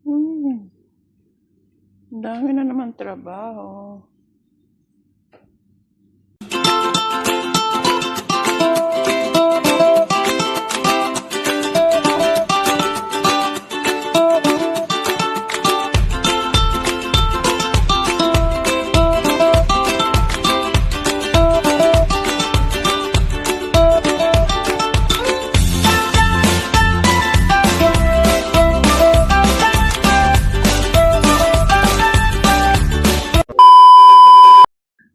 Hmm, ang dami na naman trabaho.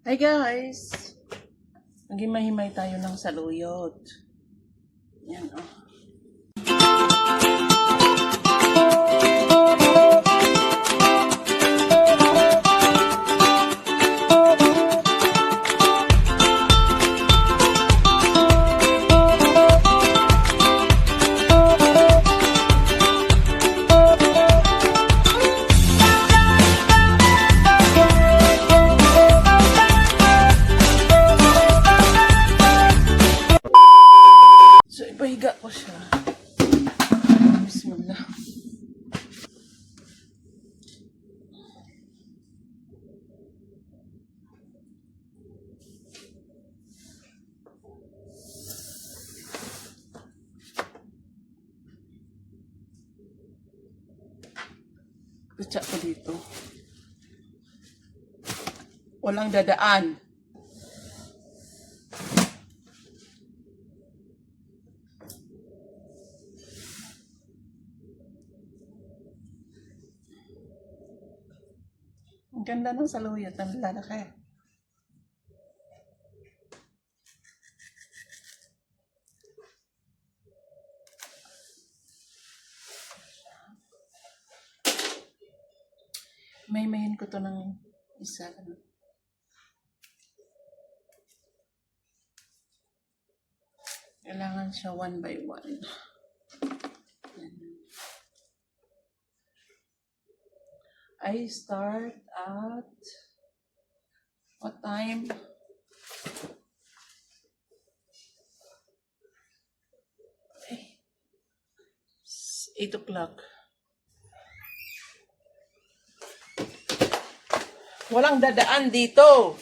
Hi guys! Naghimay-himay tayo ng saluyot. Yan oh. So, ipahiga ko siya. Bismillah. Kutsa ko dito. Walang dadaan. Ang ganda ng saluyot ng lalaki. May-mayin ko to ng isa. Kailangan siya one by one. I start at what time? 8 o'clock. Walang dadaan dito.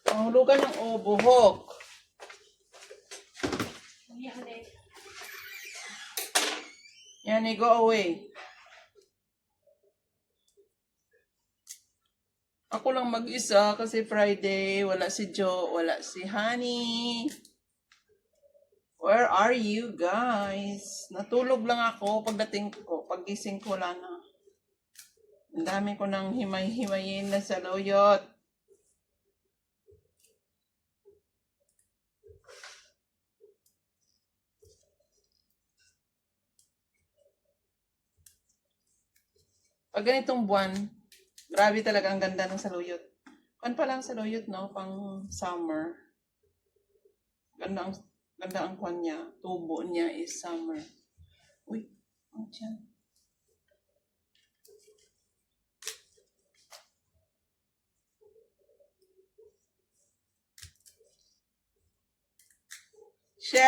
Panghulugan ng buhok. Yan, go away. Ako lang mag-isa kasi Friday, wala si Joe, wala si Honey. Where are you guys? Natulog lang ako pagdating ko, pagising ko wala na. Ang dami ko nang himay-himayin na saluyot. Pag ganitong buwan, grabe talaga ang ganda ng saluyot. Kan pa lang saluyot, no? Pang summer. Ganda ang kwan niya. Tubo niya is summer. Uy, ang tiyan. She!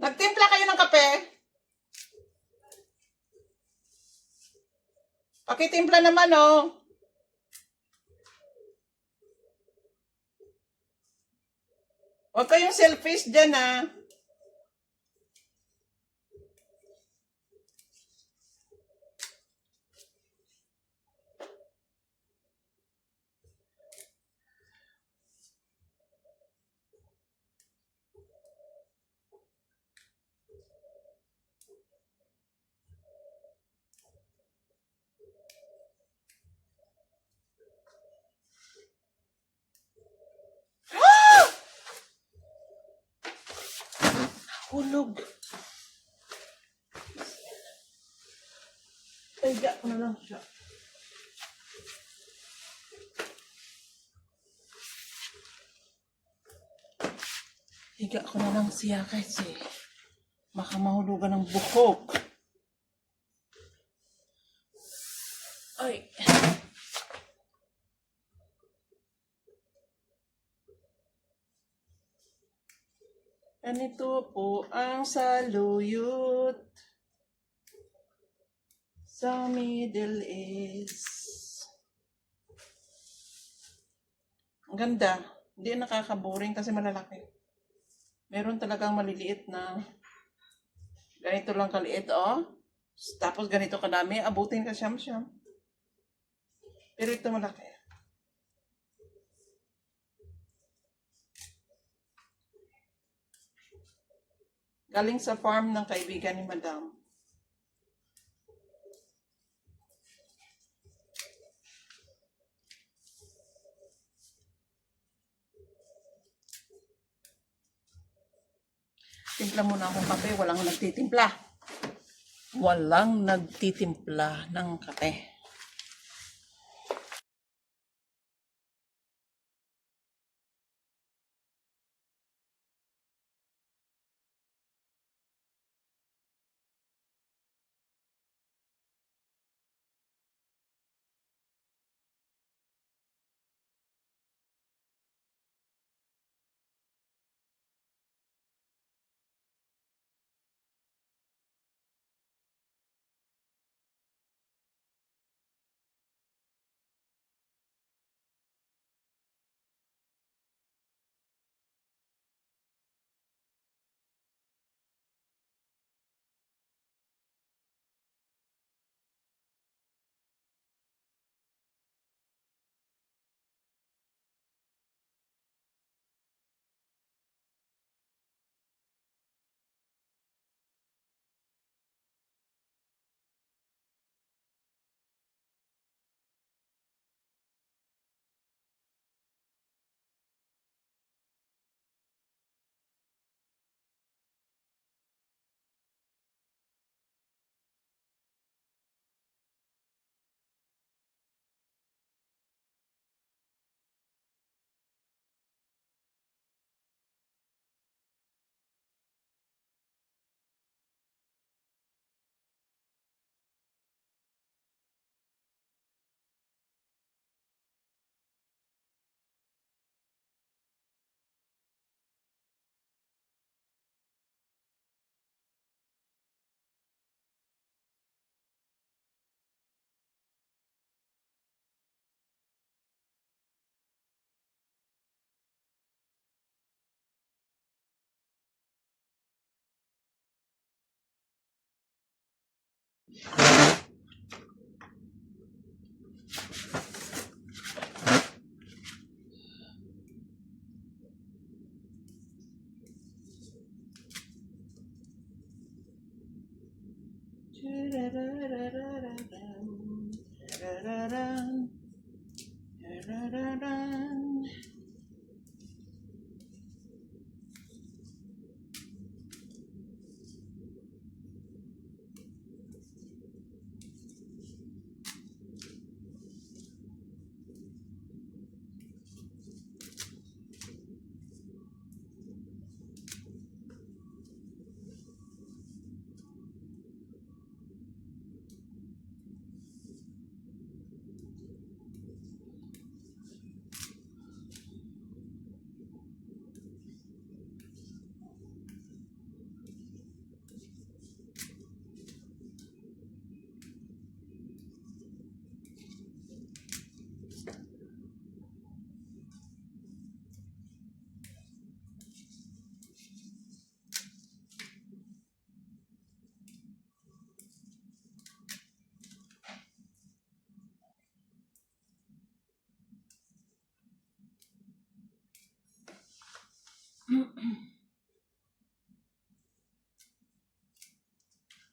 Nagtimpla kayo ng kape? Pakitimpla naman, oh. Huwag kayong selfish dyan, ah. Hulog. Higa ko na lang siya. Higa ko na lang siya kasi baka mahulugan ng buhok. Ay. Ganito po ang saluyot sa Middle East. Ang ganda. Hindi nakaka-boring kasi malalaki. Meron talagang maliliit na ganito lang kaliit, oh. Tapos ganito kadami, abutin ka siyam-siyam. Pero ito malaki. Galing sa farm ng kaibigan ni Madam. Timpla muna akong kape. Walang nagtitimpla. Walang nagtitimpla ng kape.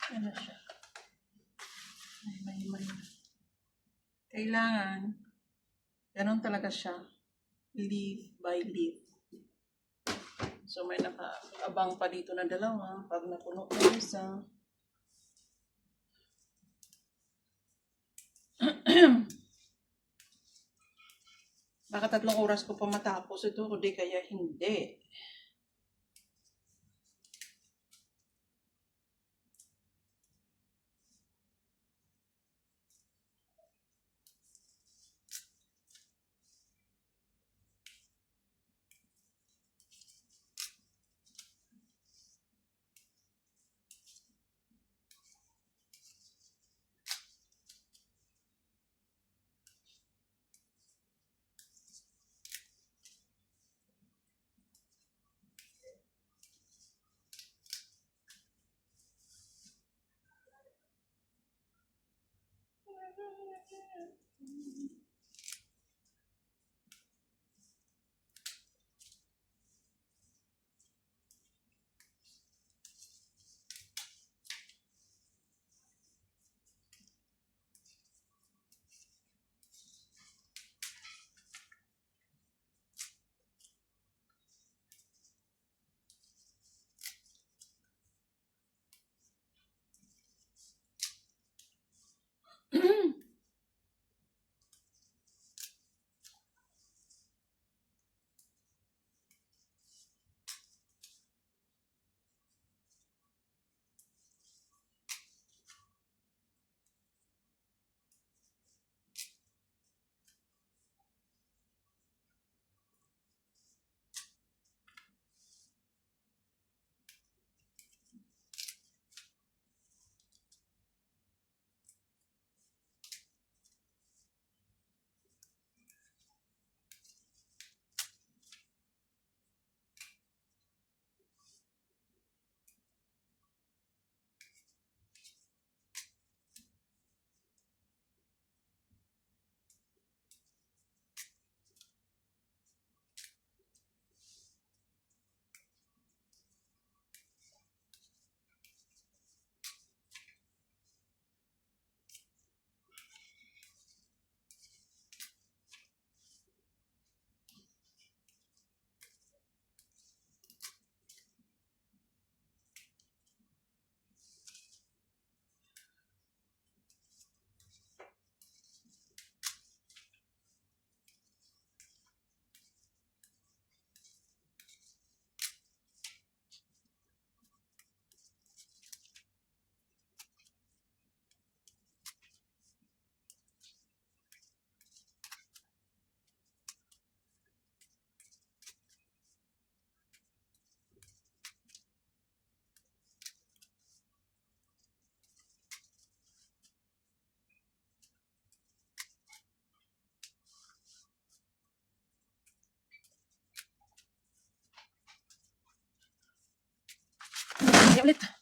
Ano siya? May. Kailangan, ganun talaga siya. Leaf by leaf. So may nakaabang pa dito na dalawa. Pag napuno na isa. Baka 3 oras ko pa matapos ito, kundi kaya hindi. Ulit.